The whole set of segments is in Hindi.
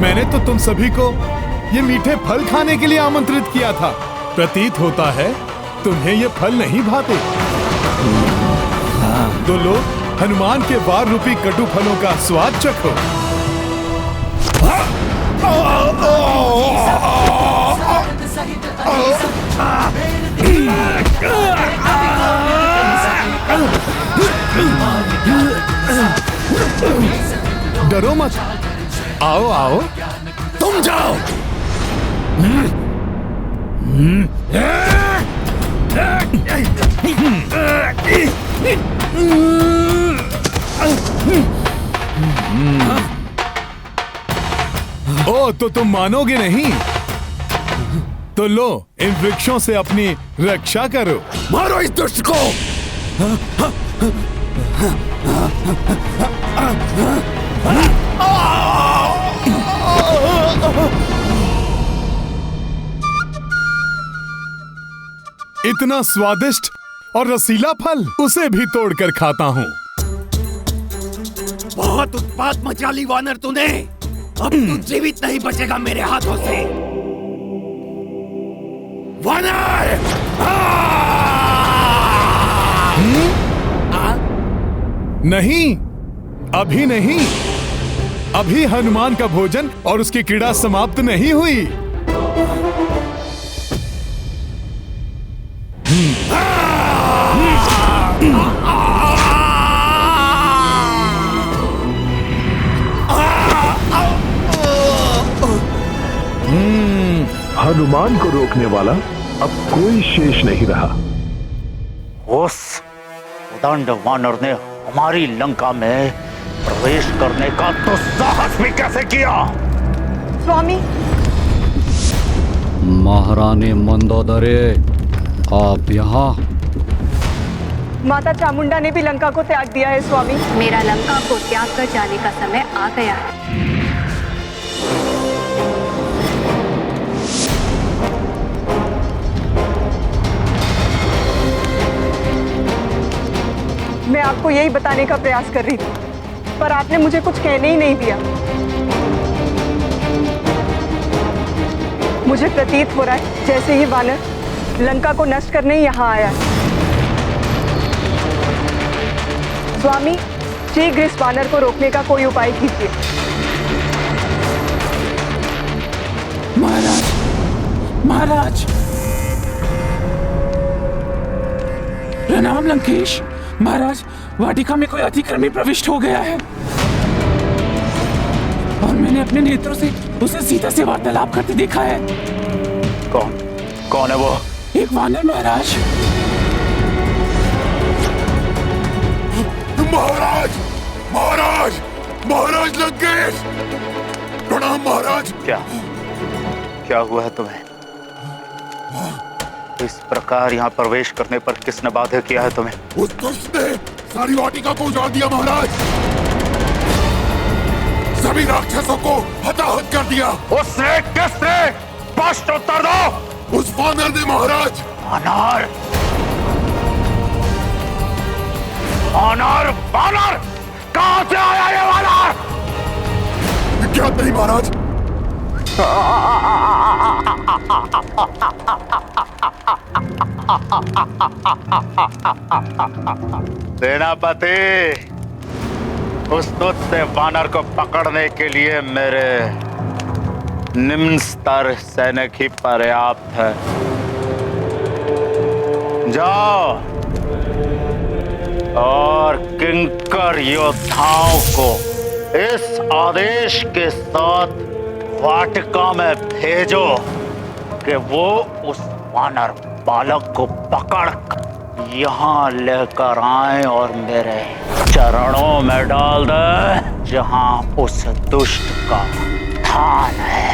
मैंने तो तुम सभी को ये मीठे फल खाने के लिए आमंत्रित किया था। प्रतीत होता है तुम्हें ये फल नहीं भाते। तो लो, हनुमान के वार रूपी कटु फलों का स्वाद चखो। डरो मत, आओ आओ। तुम जाओ। ओ, तो तुम मानोगे नहीं? तो लो, इन वृक्षों से अपनी रक्षा करो। मारो इस दुष्ट को। इतना स्वादिष्ट और रसीला फल, उसे भी तोड़कर खाता हूँ। बहुत उत्पात मचा ली वानर तूने। अब तू जीवित नहीं बचेगा मेरे हाथों से। वानर! नहीं, अभी नहीं। अभी हनुमान का भोजन और उसकी क्रीड़ा समाप्त नहीं हुई। हनुमान को रोकने वाला अब कोई शेष नहीं रहा। उस उदंड वानर ने हमारी लंका में प्रवेश करने का तो साहस भी कैसे किया? स्वामी। महारानी मंदोदरी, आप यहाँ? माता चामुंडा ने भी लंका को त्याग दिया है स्वामी। मेरा लंका को त्याग कर जाने का समय आ गया है। मैं आपको यही बताने का प्रयास कर रही थी, पर आपने मुझे कुछ कहने ही नहीं दिया। मुझे प्रतीत हो रहा है जैसे ही वानर लंका को नष्ट करने यहाँ आया है। स्वामी, शीघ्र इस वानर को रोकने का कोई उपाय कीजिए। महाराज, महाराज, प्रणाम लंकेश। महाराज, वाटिका में कोई अतिक्रमी प्रविष्ट हो गया है और मैंने अपने नेत्रों से उसे सीता से वार्तालाप करते देखा है। कौन है वो? एक वानर महाराज। महाराज, महाराज, महाराज लंकेश, प्रणाम महाराज। क्या हुआ है तुम्हें? इस प्रकार यहाँ प्रवेश करने पर किसने बाध्य किया है तुम्हें? उस दुष्ट ने सारी वाटिका को उजाड़ दिया महाराज। सभी राक्षसों को हताहत कर दिया। उसने? किसने? स्पष्ट उत्तर दो। उस वानर ने महाराज। वानर? वानर? वानर? कहाँ से आया ये वानर? ज्ञात नहीं महाराज। सेनापति, उस दुष्ट वानर को पकड़ने के लिए मेरे निम्न स्तर सैनिक ही पर्याप्त है। जाओ और किंकर योद्धाओं को इस आदेश के साथ वाटिका में भेजो कि वो उस वानर बालक को पकड़ यहाँ लेकर आए और मेरे चरणों में डाल दे, जहाँ उस दुष्ट का स्थान है।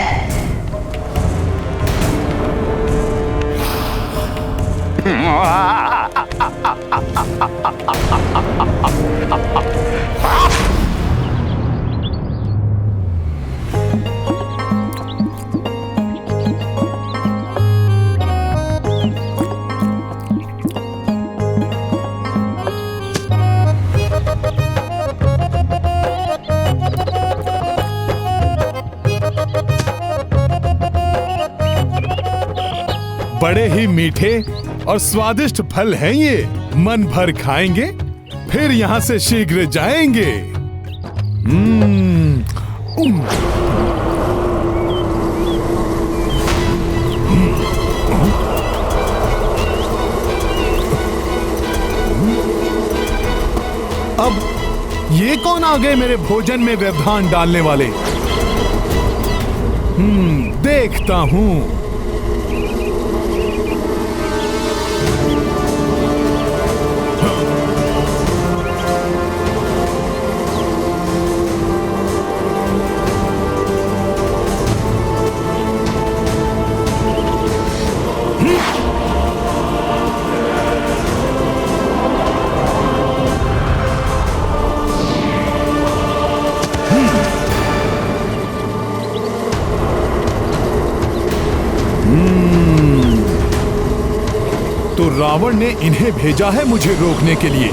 बड़े ही मीठे और स्वादिष्ट फल हैं ये। मन भर खाएंगे, फिर यहाँ से शीघ्र जाएंगे। अब ये कौन आ गए मेरे भोजन में व्यवधान डालने वाले? देखता हूं। तो रावण ने इन्हें भेजा है मुझे रोकने के लिए।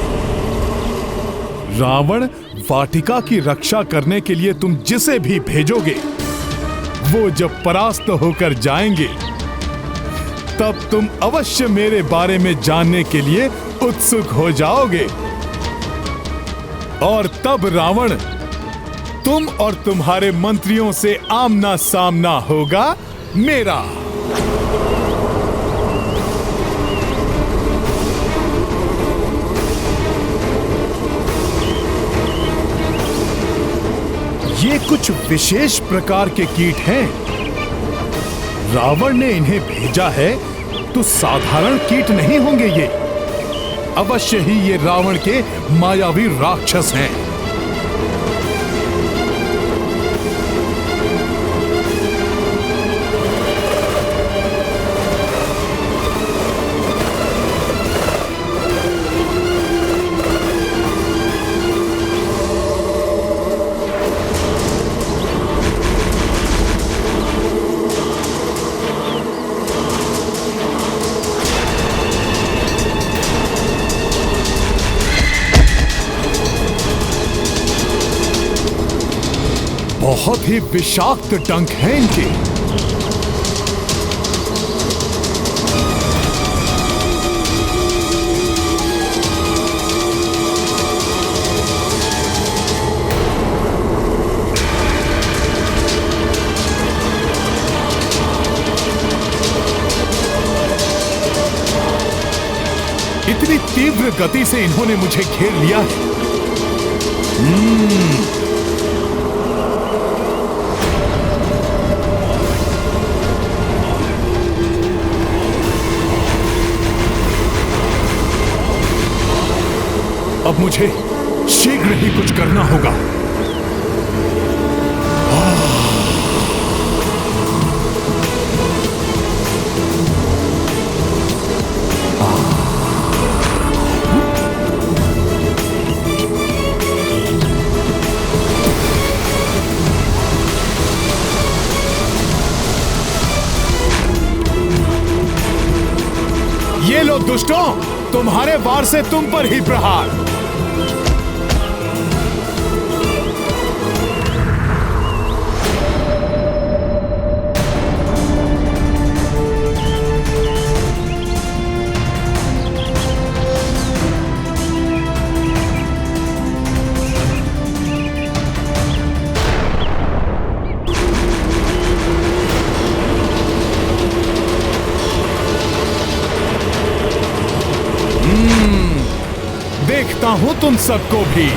रावण, वाटिका की रक्षा करने के लिए तुम जिसे भी भेजोगे, वो जब परास्त होकर जाएंगे, तब तुम अवश्य मेरे बारे में जानने के लिए उत्सुक हो जाओगे। और तब रावण तुम और तुम्हारे मंत्रियों से आमना सामना होगा मेरा। ये कुछ विशेष प्रकार के कीट हैं। रावण ने इन्हें भेजा है तो साधारण कीट नहीं होंगे ये। अवश्य ही ये रावण के मायावी राक्षस हैं। बहुत ही विषाक्त डंक हैं इनके। इतनी तीव्र गति से इन्होंने मुझे घेर लिया है। अब मुझे शीघ्र ही कुछ करना होगा। ये लो दुष्टों, तुम्हारे वार से तुम पर ही प्रहार। देखता हूं तुम सबको भी।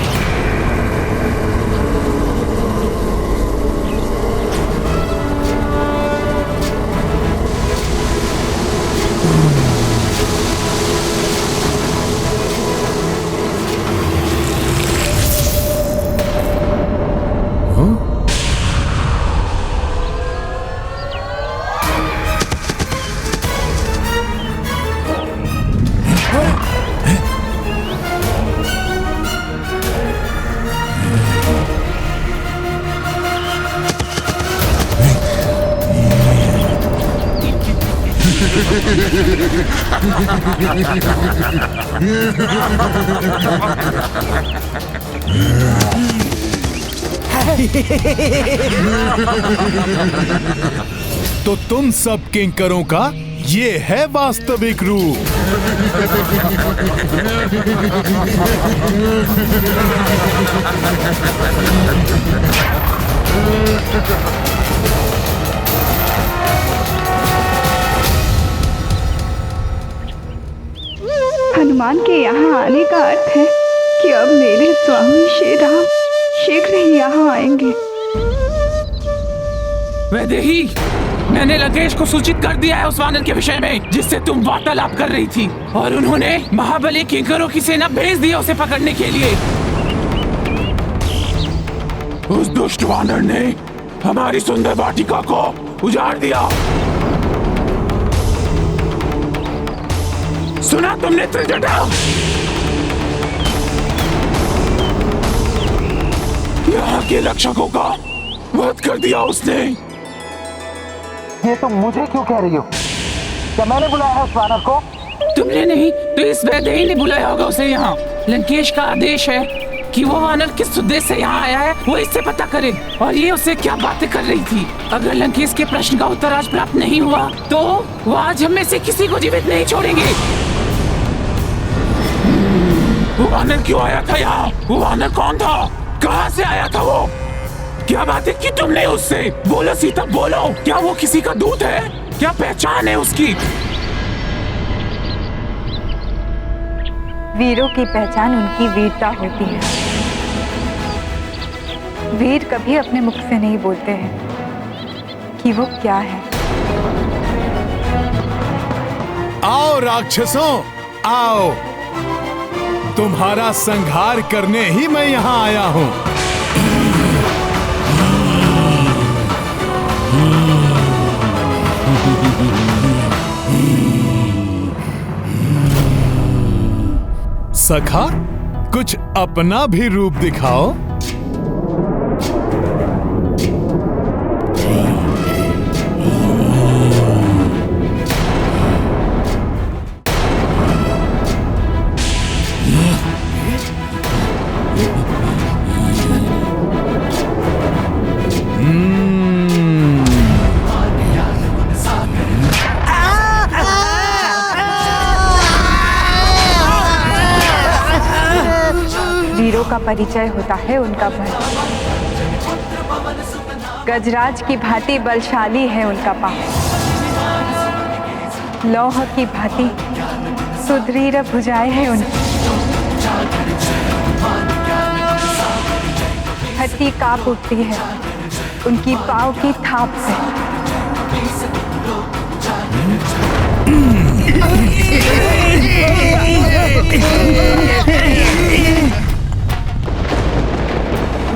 तो तुम सब किंकरों का ये है वास्तविक रूप। हनुमान के यहाँ आने का अर्थ है कि अब मेरे स्वामी श्री राम शीघ्र ही यहाँ आएंगे। वैदेही, मैंने लंकेश को सूचित कर दिया है उस वानर के विषय में जिससे तुम वार्तालाप कर रही थी, और उन्होंने महाबली किंकरों की सेना भेज दी उसे पकड़ने के लिए। उस दुष्ट वानर ने हमारी सुंदर वाटिका को उजाड़ दिया। सुना तुमने त्रिजटा? यहाँ के रक्षकों का वध कर दिया उसने। ये तुम मुझे क्यों कह रही हो? क्या मैंने बुलाया है उस वानर को? तुमने नहीं तो इस वैदेही ने बुलाया होगा उसे यहाँ। लंकेश का आदेश है कि वो वानर किस उद्देश्य से यहाँ आया है वो इससे पता करे, और ये उससे क्या बातें कर रही थी। अगर लंकेश के प्रश्न का उत्तर आज प्राप्त नहीं हुआ तो वो आज हम में से किसी को जीवित नहीं छोड़ेंगे। वो वानर क्यों आया था यहाँ? वो वानर कौन था? कहाँ से आया था वो? क्या बातें की तुमने उससे? बोलो सीता, बोलो। क्या वो किसी का दूत है? क्या पहचान है उसकी? वीरों की पहचान उनकी वीरता होती है। वीर कभी अपने मुख से नहीं बोलते हैं कि वो क्या है। आओ राक्षसों, आओ। तुम्हारा संहार करने ही मैं यहाँ आया हूँ। सखा, कुछ अपना भी रूप दिखाओ। वीरों का परिचय होता है उनका बल। गजराज की भांति बलशाली है उनका पांव, लौह की भांति सुदृढ़ भुजाएं हैं उनकी। धरती कांप उठती है उनकी पांव की थाप से।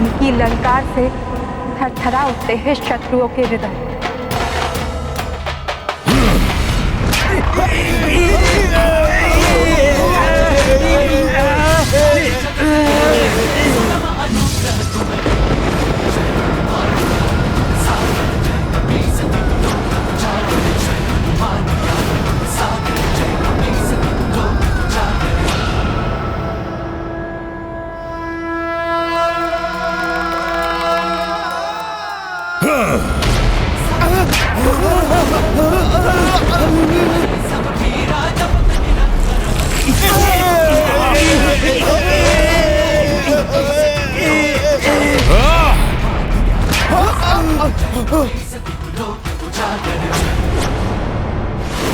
उनकी ललकार से थरथरा उठते हैं शत्रुओं के हृदय।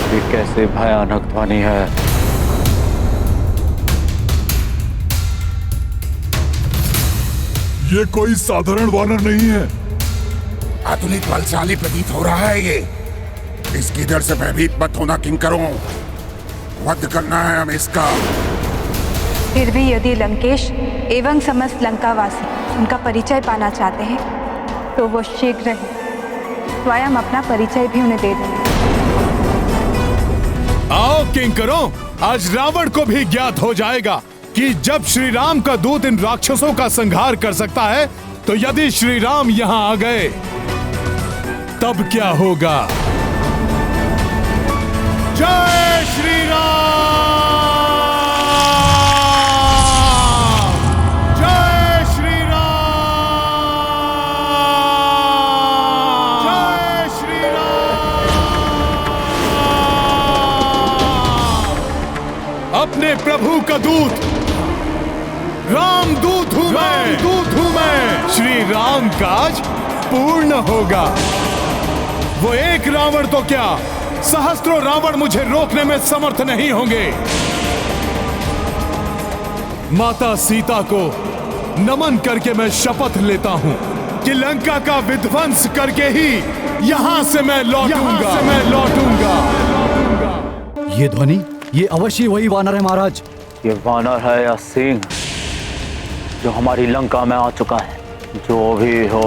ये कैसे भयानक ध्वनि है? ये कोई साधारण वानर नहीं है, आधुनिक बलशाली प्रतीत हो रहा है ये। इसकी डर से भयभीत मत होना किंकरों, वध करना है हमें इसका। फिर भी यदि लंकेश एवं समस्त लंकावासी उनका परिचय पाना चाहते हैं तो वो शीघ्र ही स्वयं अपना परिचय भी उन्हें दे देंगे। आओ किंकरों, आज रावण को भी ज्ञात हो जाएगा कि जब श्री राम का दूत इन राक्षसों का संहार कर सकता है, तो यदि श्री राम यहाँ आ गए तब क्या होगा। जय श्री राम! जय श्री राम! जय श्री राम! प्रभु का दूत, रामदूत हूँ मैं। श्री राम काज पूर्ण होगा। वो एक रावण तो क्या, सहस्त्रों रावण मुझे रोकने में समर्थ नहीं होंगे। माता सीता को नमन करके मैं शपथ लेता हूँ कि लंका का विध्वंस करके ही यहाँ से मैं लौटूंगा। ये ध्वनि, ये अवश्य वही वानर है महाराज। ये वानर है या सिंह जो हमारी लंका में आ चुका है? जो भी हो,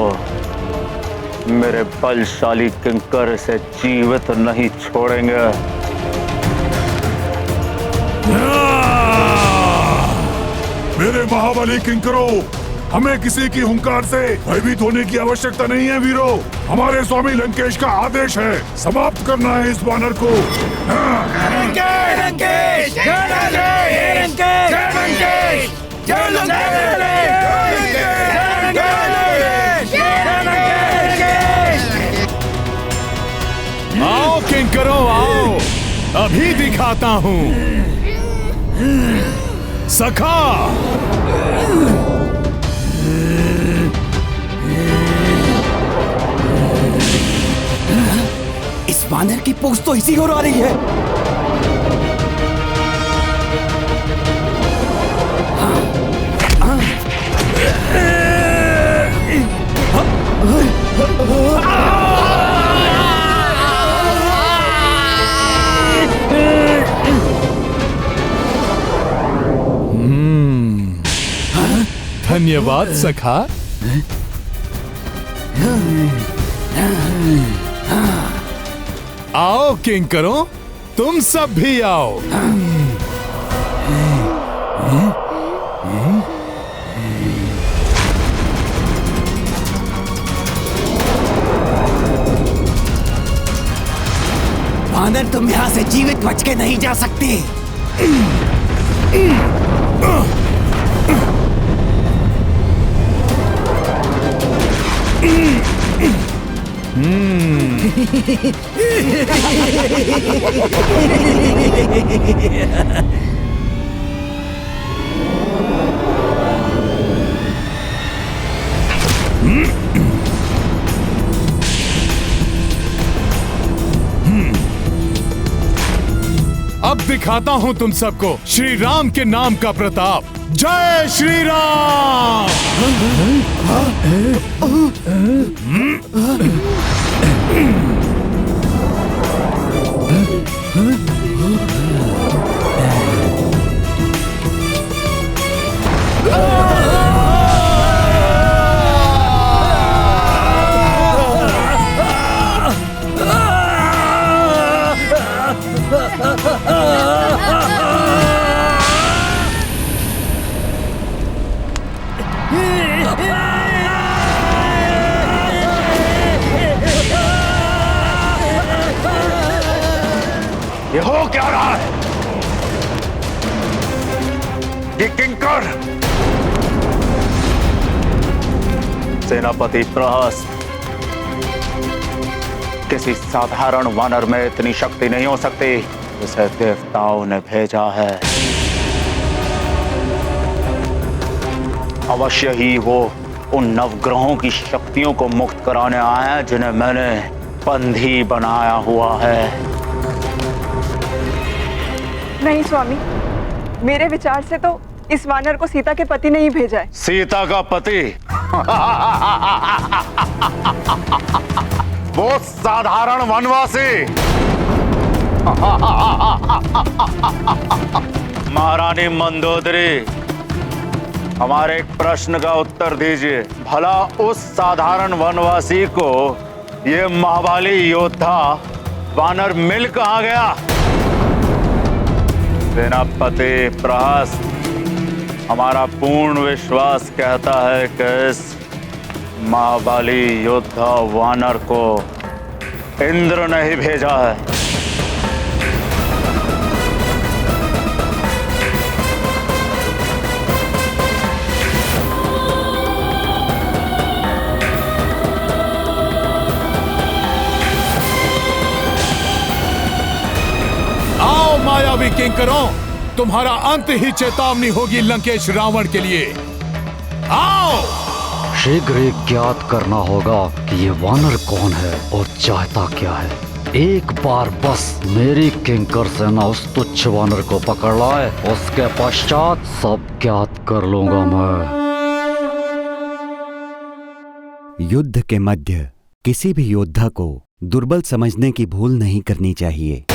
मेरे बलशाली किंकर इसे जीवित नहीं छोड़ेंगे। मेरे महाबली किंकरों, हमें किसी की हुंकार से भयभीत होने की आवश्यकता नहीं है वीरों। हमारे स्वामी लंकेश का आदेश है, समाप्त करना है इस वानर को। आओ किंकरों आओ, अभी दिखाता हूँ। सखा, इस वानर की पूंछ तो इसी ओर आ रही है। धन्यवाद सखा। आओ किंकरों, तुम सब भी आओ। वानर, तुम यहाँ से जीवित बच के नहीं जा सकते। अब दिखाता हूं तुम सबको श्री राम के नाम का प्रताप। जय श्री राम। ये हो क्या रहा है? ये किंकर सेनापति प्रहस्त, किसी साधारण वानर में इतनी शक्ति नहीं हो सकती जिसे देवताओं ने भेजा है। अवश्य ही वो उन नवग्रहों की शक्तियों को मुक्त कराने आए हैं जिन्हें मैंने बंधी बनाया हुआ है। नहीं स्वामी, मेरे विचार से तो इस वानर को सीता के पति ने ही भेजा है। सीता का पति? वो साधारण वनवासी। महारानी मंदोदरी, हमारे एक प्रश्न का उत्तर दीजिए। भला उस साधारण वनवासी को ये महाबली योद्धा वानर मिल कहाँ गया? सेनापति प्रहस्त, हमारा पूर्ण विश्वास कहता है कि इस महाबली योद्धा वानर को इंद्र ने ही भेजा है। आओ मायावी किंकरों, तुम्हारा अंत ही चेतावनी होगी लंकेश रावण के लिए। आओ। शीघ्र ही ज्ञात करना होगा कि ये वानर कौन है और चाहता क्या है। एक बार बस मेरी किंकर सेना उस तुच्छ वानर को पकड़ लाए, उसके पश्चात सब ज्ञात कर लूंगा मैं। युद्ध के मध्य किसी भी योद्धा को दुर्बल समझने की भूल नहीं करनी चाहिए।